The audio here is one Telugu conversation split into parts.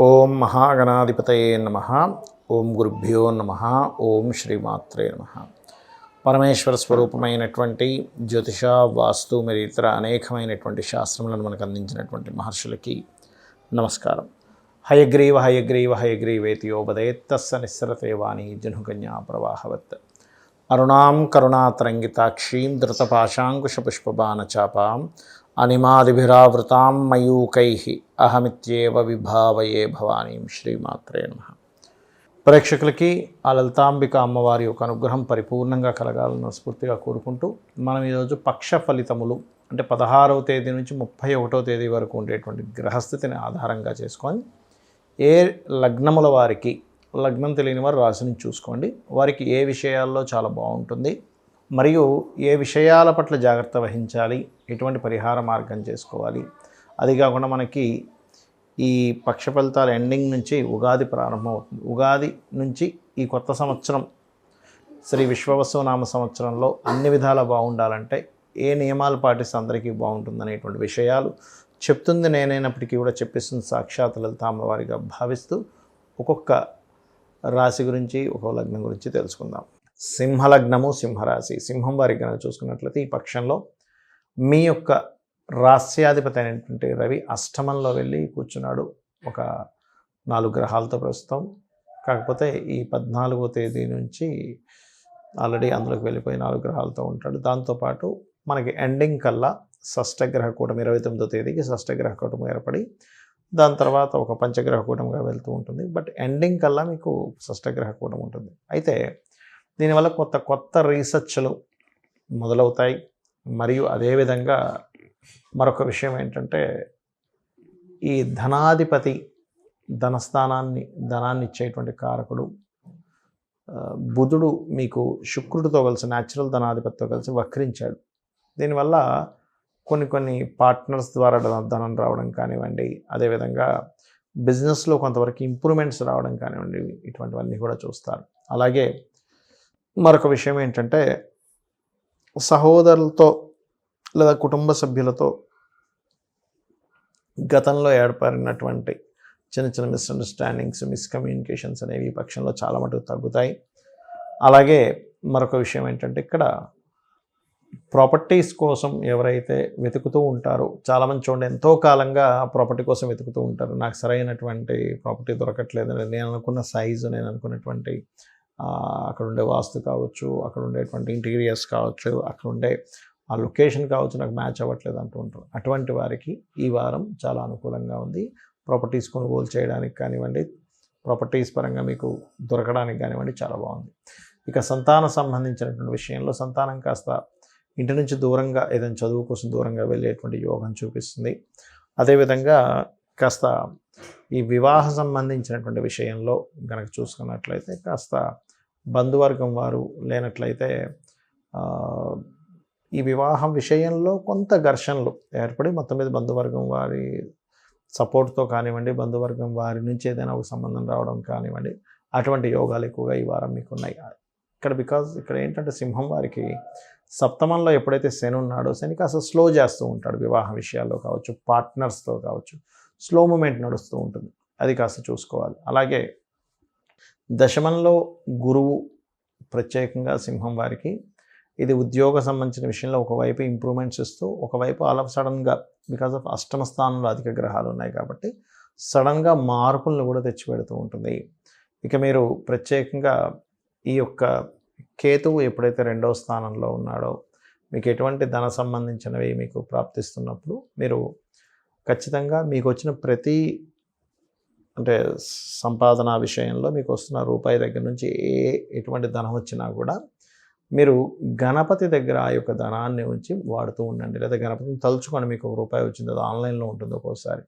ఓం మహాగణాధిపతయే నమః. ఓం గురుభ్యో నమః. ఓం శ్రీమాత్రే నమః. పరమేశ్వర స్వరూపమైనటువంటి జ్యోతిష, వాస్తు మరియు ఇతర అనేకమైనటువంటి శాస్త్రములను మనకు అందించినటువంటి మహర్షులకి నమస్కారం. హయగ్రీవ హయగ్రీవ హయగ్రీవేతి యోపదేత్తస్స నిస్సరతే వాణి జనుకన్యా ప్రవాహవత్. అరుణాం కరుణాతరంగితాక్షీం ధృతపాశాంకుశపుష్పబాణచాపాం అనిమాదిభిరావృతాం మయూకైః అహమిత్యేవ విభావయే భవానీం. శ్రీమాత్రే నమః. ప్రేక్షకులకి ఆ లలితాంబిక అమ్మవారి యొక్క అనుగ్రహం పరిపూర్ణంగా కలగాలని స్ఫూర్తిగా కోరుకుంటూ మనం ఈరోజు పక్ష ఫలితములు అంటే 16వ తేదీ నుంచి 31వ తేదీ వరకు ఉండేటువంటి గ్రహస్థితిని ఆధారంగా చేసుకొని ఏ లగ్నముల వారికి, లగ్నం తెలియని వారు రాశిని చూసుకోండి, వారికి ఏ విషయాల్లో చాలా బాగుంటుంది మరియు ఏ విషయాల పట్ల జాగ్రత్త వహించాలి, ఎటువంటి పరిహార మార్గం చేసుకోవాలి. అది కాకుండా మనకి ఈ పక్ష ఫలితాల ఎండింగ్ నుంచి ఉగాది ప్రారంభమవుతుంది. ఉగాది నుంచి ఈ కొత్త సంవత్సరం శ్రీ విశ్వవసునామ సంవత్సరంలో అన్ని విధాలా బాగుండాలంటే ఏ నియమాలు పాటిస్తే అందరికీ బాగుంటుందనేటువంటి విషయాలు చెప్తుంది నేనైనప్పటికీ కూడా చెప్పిస్తుంది సాక్షాత్ లలితామ్మవారిగా భావిస్తూ ఒక్కొక్క రాశి గురించి, ఒక్కొక్క లగ్నం గురించి తెలుసుకుందాం. సింహలగ్నము, సింహరాశి. సింహం వారికి కనుక చూసుకున్నట్లయితే ఈ పక్షంలో మీ యొక్క రాస్యాధిపతి అయినటువంటి రవి అష్టమంలో వెళ్ళి కూర్చున్నాడు ఒక 4 గ్రహాలతో ప్రస్తుతం. కాకపోతే ఈ 14వ తేదీ నుంచి ఆల్రెడీ అందులోకి వెళ్ళిపోయి 4 గ్రహాలతో ఉంటాడు. దాంతోపాటు మనకి ఎండింగ్ కల్లా షష్టగ్రహ కూటమి 29వ తేదీకి షష్టగ్రహ కూటమి ఏర్పడి దాని తర్వాత ఒక పంచగ్రహ కూటమిగా వెళ్తూ ఉంటుంది. బట్ ఎండింగ్ కల్లా మీకు షష్టగ్రహ కూటమి ఉంటుంది. అయితే దీనివల్ల కొత్త రీసెర్చ్లు మొదలవుతాయి. మరియు అదేవిధంగా మరొక విషయం ఏంటంటే ఈ ధనాధిపతి ధనాన్ని ఇచ్చేటువంటి కారకుడు బుధుడు మీకు శుక్రుడితో కలిసి న్యాచురల్ ధనాధిపతితో కలిసి వక్రించాడు. దీనివల్ల కొన్ని పార్ట్నర్స్ ద్వారా ధనం రావడం కానివ్వండి, అదేవిధంగా బిజినెస్లో కొంతవరకు ఇంప్రూవ్మెంట్స్ రావడం కానివ్వండి, ఇటువంటివన్నీ కూడా చూస్తారు. అలాగే మరొక విషయం ఏంటంటే సహోదరులతో లేదా కుటుంబ సభ్యులతో గతంలో ఏర్పడినటువంటి చిన్న మిస్అండర్స్టాండింగ్స్, మిస్కమ్యూనికేషన్స్ అనేవి ఈ పక్షంలో చాలా మటుకు తగ్గుతాయి. అలాగే మరొక విషయం ఏంటంటే ఇక్కడ ప్రాపర్టీస్ కోసం ఎవరైతే వెతుకుతూ ఉంటారో, చాలామంది చూడండి ఎంతో కాలంగా ప్రాపర్టీ కోసం వెతుకుతూ ఉంటారు. నాకు సరైనటువంటి ప్రాపర్టీ దొరకట్లేదు, నేను అనుకున్న సైజు, నేను అనుకున్నటువంటి అక్కడ ఉండే వాస్తు కావచ్చు, అక్కడ ఉండేటువంటి ఇంటీరియర్స్ కావచ్చు, అక్కడ ఉండే ఆ లొకేషన్ కావచ్చు, నాకు మ్యాచ్ అవ్వట్లేదు అంటూ ఉంటారు. అటువంటి వారికి ఈ వారం చాలా అనుకూలంగా ఉంది. ప్రాపర్టీస్ కొనుగోలు చేయడానికి కానివ్వండి, ప్రాపర్టీస్ పరంగా మీకు దొరకడానికి కానివ్వండి చాలా బాగుంది. ఇక సంతానం సంబంధించినటువంటి విషయంలో సంతానం కాస్త ఇంటి నుంచి దూరంగా ఏదైనా చదువు కోసం దూరంగా వెళ్ళేటువంటి యోగం చూపిస్తుంది. అదేవిధంగా కాస్త ఈ వివాహ సంబంధించినటువంటి విషయంలో కనుక చూసుకున్నట్లయితే కాస్త బంధువర్గం వారు లేనట్లయితే ఈ వివాహం విషయంలో కొంత ఘర్షణలు ఏర్పడి మొత్తం మీద బంధువర్గం వారి సపోర్ట్తో కానివ్వండి, బంధువర్గం వారి నుంచి ఏదైనా ఒక సంబంధం రావడం కానివ్వండి, అటువంటి యోగాలు ఎక్కువగా ఈ వారం మీకు ఉన్నాయి. ఇక్కడ ఏంటంటే సింహం వారికి సప్తమంలో ఎప్పుడైతే శని ఉన్నాడో, శని కాస్త స్లో చేస్తూ ఉంటాడు. వివాహ విషయాల్లో కావచ్చు, పార్ట్నర్స్తో కావచ్చు, స్లో మూమెంట్ నడుస్తూ ఉంటుంది. అది కాస్త చూసుకోవాలి. అలాగే దశమంలో గురువు ప్రత్యేకంగా సింహం వారికి ఇది ఉద్యోగ సంబంధించిన విషయంలో ఒకవైపు ఇంప్రూవ్మెంట్స్ ఇస్తూ, ఒకవైపు ఆల్ ఆఫ్ సడన్గా బికాజ్ ఆఫ్ అష్టమ స్థానంలో అధిక గ్రహాలు ఉన్నాయి కాబట్టి సడన్గా మార్పులను కూడా తెచ్చిపెడుతూ ఉంటుంది. ఇక మీరు ప్రత్యేకంగా ఈ యొక్క కేతువు ఎప్పుడైతే 2వ స్థానంలో ఉన్నాడో, మీకు ఎటువంటి ధన సంబంధించినవి మీకు ప్రాప్తిస్తున్నప్పుడు మీరు ఖచ్చితంగా మీకు వచ్చిన ప్రతి అంటే సంపాదన విషయంలో మీకు వస్తున్న రూపాయి దగ్గర నుంచి ఎటువంటి ధనం వచ్చినా కూడా మీరు గణపతి దగ్గర ఆ యొక్క ధనాన్ని ఉంచి వాడుతూ ఉండండి. లేదా గణపతిని తలుచుకొని మీకు రూపాయి వచ్చింది, అది ఆన్లైన్లో ఉంటుంది ఒక్కోసారి.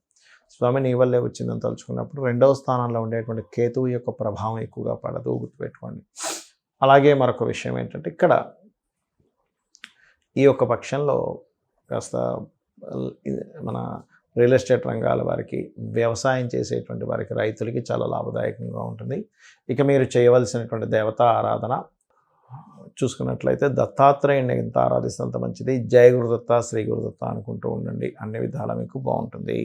స్వామి నీ వల్లే వచ్చిందని తలుచుకున్నప్పుడు 2వ స్థానంలో ఉండేటువంటి కేతువు యొక్క ప్రభావం ఎక్కువగా పడదు, గుర్తుపెట్టుకోండి. అలాగే మరొక విషయం ఏంటంటే ఇక్కడ ఈ యొక్క పక్షంలో కాస్త మన రియల్ ఎస్టేట్ రంగాల వారికి, వ్యవసాయం చేసేటువంటి వారికి, రైతులకి చాలా లాభదాయకంగా ఉంటుంది. ఇక మీరు చేయవలసినటువంటి దేవతా ఆరాధన చూసుకున్నట్లయితే దత్తాత్రేయుని ఎంత ఆరాధిస్తే అంత మంచిది. జయ గురుదత్త, శ్రీ గురుదత్త అనుకుంటూ ఉండండి, అన్ని విధాలా మీకు బాగుంటుంది.